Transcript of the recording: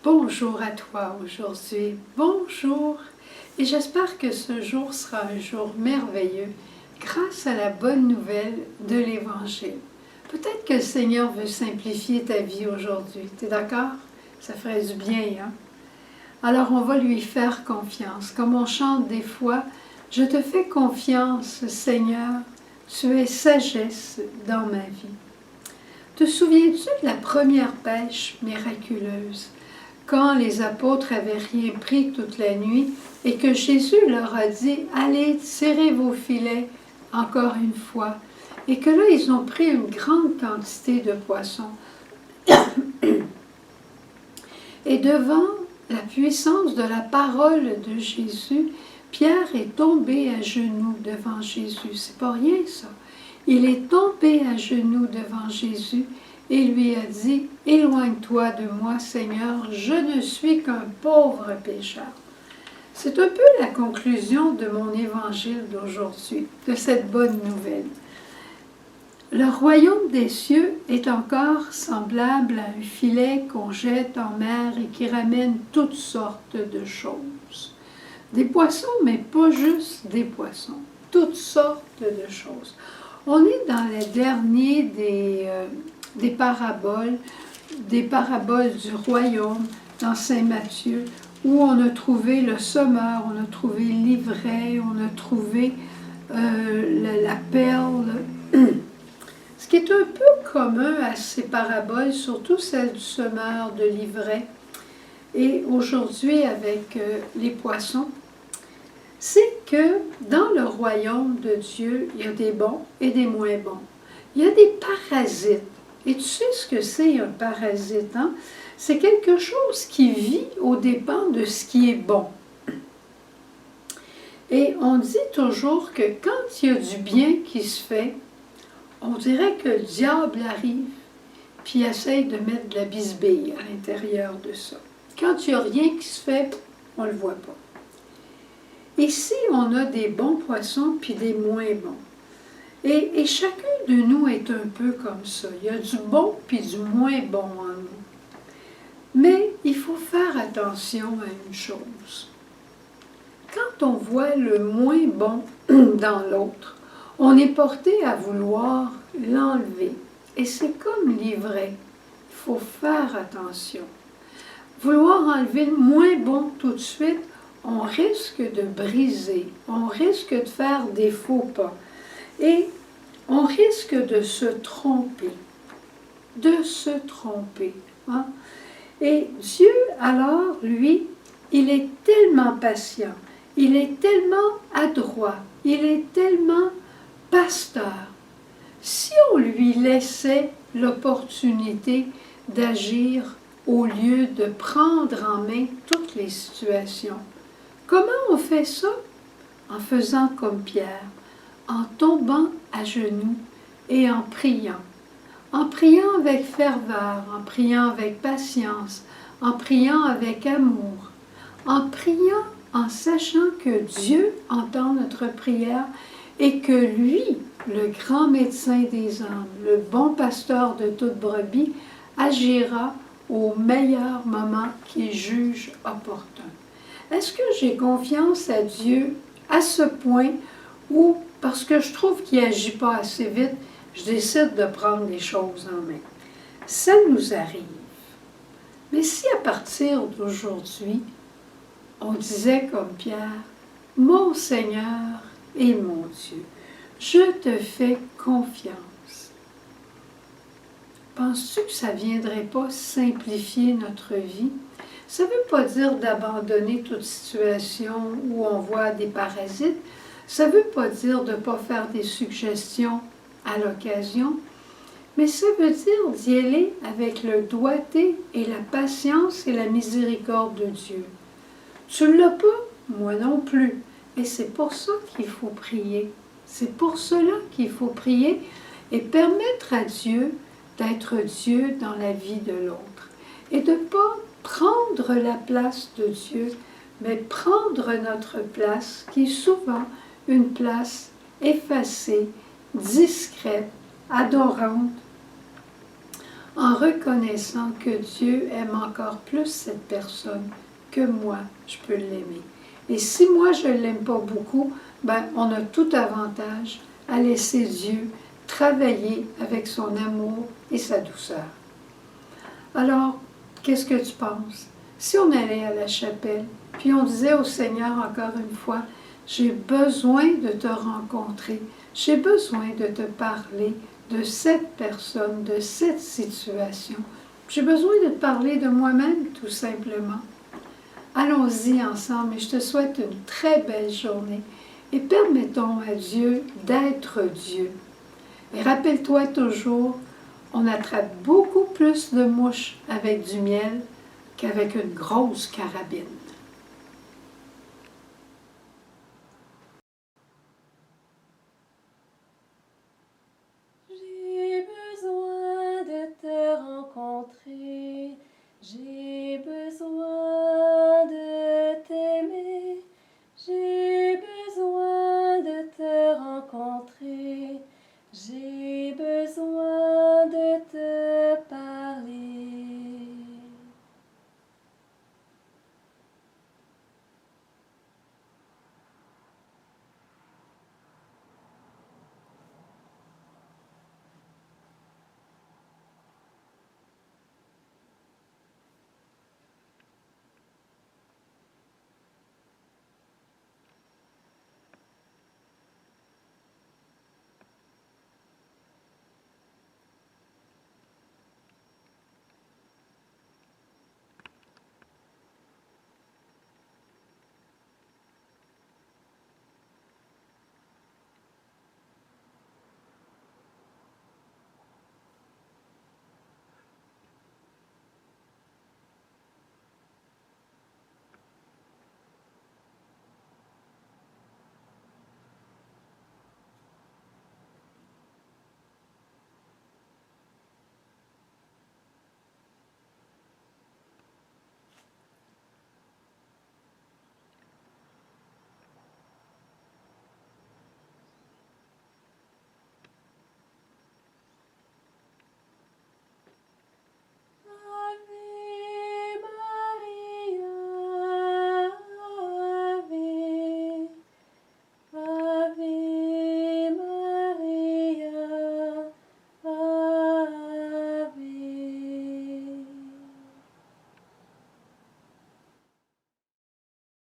Bonjour à toi aujourd'hui, bonjour, et j'espère que ce jour sera un jour merveilleux grâce à la bonne nouvelle de l'Évangile. Peut-être que le Seigneur veut simplifier ta vie aujourd'hui, tu es d'accord? Ça ferait du bien, hein? Alors on va lui faire confiance, comme on chante des fois, « Je te fais confiance, Seigneur, tu es sagesse dans ma vie. » Te souviens-tu de la première pêche miraculeuse? Quand les apôtres avaient rien pris toute la nuit et que Jésus leur a dit « Allez, tirez vos filets encore une fois » et que là, ils ont pris une grande quantité de poissons. Et devant la puissance de la parole de Jésus, Pierre est tombé à genoux devant Jésus. C'est pas rien, ça. Il est tombé à genoux devant Jésus et lui a dit « Éloigne-toi de moi, Seigneur, je ne suis qu'un pauvre pécheur. » C'est un peu la conclusion de mon évangile d'aujourd'hui, de cette bonne nouvelle. Le royaume des cieux est encore semblable à un filet qu'on jette en mer et qui ramène toutes sortes de choses. Des poissons, mais pas juste des poissons, toutes sortes de choses. On est dans le dernier des paraboles du royaume dans Saint Matthieu, où on a trouvé le sommeur, on a trouvé l'ivraie, on a trouvé la perle. Ce qui est un peu commun à ces paraboles, surtout celle du sommeur, de l'ivraie, et aujourd'hui avec les poissons, c'est que dans le royaume de Dieu, il y a des bons et des moins bons. Il y a des parasites. Et tu sais ce que c'est un parasite, hein? C'est quelque chose qui vit aux dépens de ce qui est bon. Et on dit toujours que quand il y a du bien qui se fait, on dirait que le diable arrive puis essaye de mettre de la bisbille à l'intérieur de ça. Quand il n'y a rien qui se fait, on ne le voit pas. Ici, on a des bons poissons puis des moins bons. Et chacun de nous est un peu comme ça. Il y a du bon puis du moins bon en nous. Mais il faut faire attention à une chose. Quand on voit le moins bon dans l'autre, on est porté à vouloir l'enlever. Et c'est comme l'ivraie. Il faut faire attention. Vouloir enlever le moins bon tout de suite, on risque de briser, on risque de faire des faux pas et on risque de se tromper, hein? Et Dieu, alors, lui, il est tellement patient, il est tellement adroit, il est tellement pasteur. Si on lui laissait l'opportunité d'agir au lieu de prendre en main toutes les situations, comment on fait ça? En faisant comme Pierre, en tombant à genoux et en priant avec ferveur, en priant avec patience, en priant avec amour, en priant en sachant que Dieu entend notre prière et que lui, le grand médecin des âmes, le bon pasteur de toute brebis, agira au meilleur moment qu'il juge opportun. Est-ce que j'ai confiance à Dieu à ce point où, parce que je trouve qu'il n'agit pas assez vite, je décide de prendre les choses en main? Ça nous arrive. Mais si à partir d'aujourd'hui, on disait comme Pierre, « Mon Seigneur et mon Dieu, je te fais confiance. » Penses-tu que ça ne viendrait pas simplifier notre vie? Ça ne veut pas dire d'abandonner toute situation où on voit des parasites. Ça ne veut pas dire de ne pas faire des suggestions à l'occasion. Mais ça veut dire d'y aller avec le doigté et la patience et la miséricorde de Dieu. Tu ne l'as pas? Moi non plus. Et c'est pour ça qu'il faut prier. C'est pour cela qu'il faut prier et permettre à Dieu d'être Dieu dans la vie de l'autre. Et de ne pas prendre la place de Dieu, mais prendre notre place, qui est souvent une place effacée, discrète, adorante, en reconnaissant que Dieu aime encore plus cette personne que moi, je peux l'aimer. Et si moi, je ne l'aime pas beaucoup, ben, on a tout avantage à laisser Dieu travailler avec son amour et sa douceur. Alors, qu'est-ce que tu penses? Si on allait à la chapelle, puis on disait au Seigneur encore une fois, j'ai besoin de te rencontrer, j'ai besoin de te parler de cette personne, de cette situation. J'ai besoin de te parler de moi-même, tout simplement. Allons-y ensemble et je te souhaite une très belle journée et permettons à Dieu d'être Dieu. Et rappelle-toi toujours, on attrape beaucoup plus de mouches avec du miel qu'avec une grosse carabine.